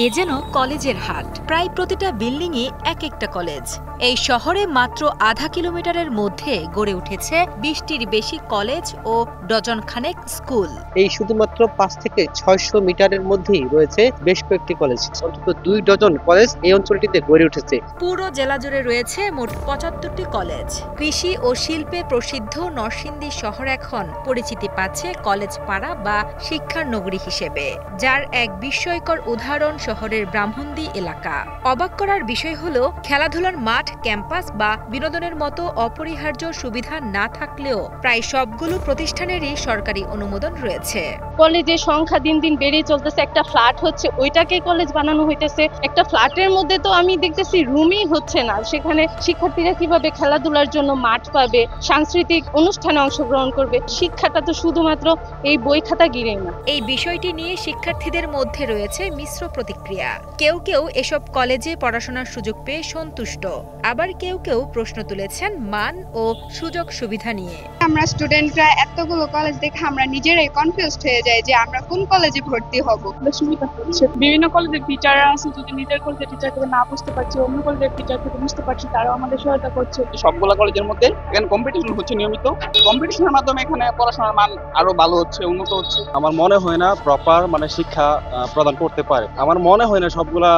এ যেন কলেজের হাট। প্রায় প্রতিটা বিল্ডিংয়ে এক একটা কলেজ। এই শহরে মাত্র আধা কিলোমিটারের মধ্যে গড়ে উঠেছে ২০টির বেশি কলেজ ও ডজন খানেক স্কুল। এই শুধুমাত্র ৫ থেকে ৬০০ মিটারের মধ্যেই রয়েছে বেশ কয়েকটি কলেজ। অন্তত ২ ডজন কলেজ এই অঞ্চলটিতে গড়ে উঠেছে। পুরো জেলা জুড়ে রয়েছে মোট ৭৫টি কলেজ। কৃষি ও শিল্পে প্রসিদ্ধ নরসিংদী শহর এখন পরিচিতি পাচ্ছে কলেজ পাড়া বা শিক্ষার নগরী হিসেবে, যার এক বিস্ময়কর উদাহরণ শহরের ব্রাহ্মণদী এলাকা। অবাক করার বিষয় হলো, খেলাধুলার মাঠ, ক্যাম্পাস বা বিনোদনের মতো অপরিহার্য সুবিধা না থাকলেও প্রায় সবগুলো প্রতিষ্ঠানেরই সরকারি অনুমোদন রয়েছে। কলেজের সংখ্যা দিন দিন বেড়ে চলতেছে। একটা ফ্ল্যাট হচ্ছে, ওইটাকে কলেজ বানানো হইতেছে। একটা ফ্ল্যাটের মধ্যে তো আমি দেখতেছি রুমই হচ্ছে না। সেখানে শিক্ষার্থীরা কিভাবে খেলাধুলার জন্য মাঠ পাবে, সাংস্কৃতিক অনুষ্ঠানে অংশগ্রহণ করবে? শিক্ষাটা তো শুধুমাত্র এই বই খাতা গিরেই না। এই বিষয়টি নিয়ে শিক্ষার্থীদের মধ্যে রয়েছে মিশ্র প্রতিক্রিয়া। কেউ কেউ এসব কলেজে পড়াশোনার সুযোগ পেয়ে সন্তুষ্ট, আবার কেউ কেউ প্রশ্ন তুলেছেন মান ও সুযোগ সুবিধা নিয়ে। আমরা স্টুডেন্টরা এতগুলো কলেজ দেখে আমরা নিজেরাই কনফিউজড হয়ে যাই যে আমরা কোন কলেজে ভর্তি হব। সুবিধা হচ্ছে বিভিন্ন কলেজের টিচাররা আছে, যদি নিজের কলেজের টিচার থেকে না বুঝতে পারছি, অন্য কলেজের টিচার থেকে বুঝতে পারছি, তারাও আমাদের সহায়তা করছে। সবগুলা কলেজের মধ্যে এখানে কম্পিটিশন হচ্ছে নিয়মিত। কম্পিটিশনের মাধ্যমে এখানে পড়াশোনার মান আরো ভালো হচ্ছে, উন্নত হচ্ছে। আমার মনে হয় না প্রপার শিক্ষা প্রদান করতে পারে। আমার মনে হয় না সবগুলা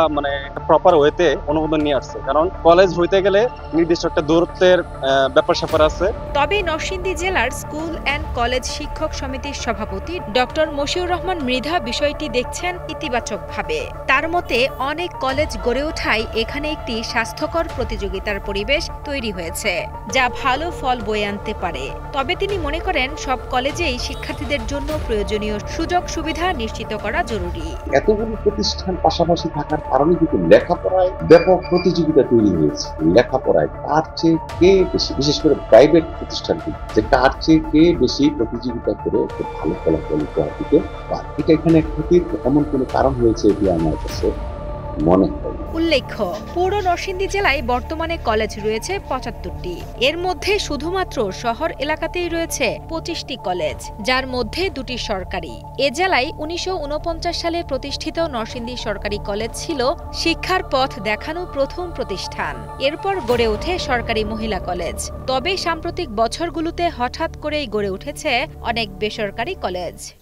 প্রপার ওয়েতে অনুমোদন নিয়ে আসছে, কারণ কলেজ হইতে গেলে নির্দিষ্ট একটা দূরত্বের ব্যাপার স্যাপার আছে। তবে নরসিংদী জেলার স্কুল অ্যান্ড কলেজ শিক্ষক সমিতির সভাপতি ডক্টর মশিউর রহমান মৃধা বিষয়টি দেখছেন ইতিবাচকভাবে। তার মতে, অনেক কলেজ গড়ে ওঠায় এখানে একটি স্বাস্থ্যকর প্রতিযোগিতার পরিবেশ তৈরি হয়েছে, যা ভালো ফল বয়ে আনতে পারে। তবে তিনি মনে করেন, সব কলেজেই শিক্ষার্থীদের জন্য প্রয়োজনীয় সুযোগ সুবিধা নিশ্চিত করা জরুরি। এতগুলো প্রতিষ্ঠান পাশাপাশি থাকার কারণে কিন্তু লেখাপড়ায় ব্যাপক প্রতিযোগিতা তৈরি হয়েছে। লেখাপড়ায় কার চেয়ে কে বেশি, বিশেষ করে প্রাইভেট প্রতিষ্ঠানগুলি, যে কার চেয়ে কে বেশি প্রতিযোগিতা করে একটু ভালো ফলাফল দিতে পারে। এটা এখানে ক্ষতির এমন কোনো কারণ হয়েছে এটি আমার কাছে মনে হয়। উল্লেখ্য, পুরো নরসিংদী জেলায় বর্তমানে কলেজ রয়েছে ৭৫টি। এর মধ্যে শুধুমাত্র শহর এলাকাতেই রয়েছে ২৫টি কলেজ, যার মধ্যে ২টি সরকারি। এ জেলায় ১৯৪৯ সালে প্রতিষ্ঠিত নরসিংদী সরকারি কলেজ ছিল শিক্ষার পথ দেখানো প্রথম প্রতিষ্ঠান। এরপর গড়ে ওঠে সরকারি মহিলা কলেজ। তবে সাম্প্রতিক বছরগুলোতে হঠাৎ করেই গড়ে উঠেছে অনেক বেসরকারি কলেজ।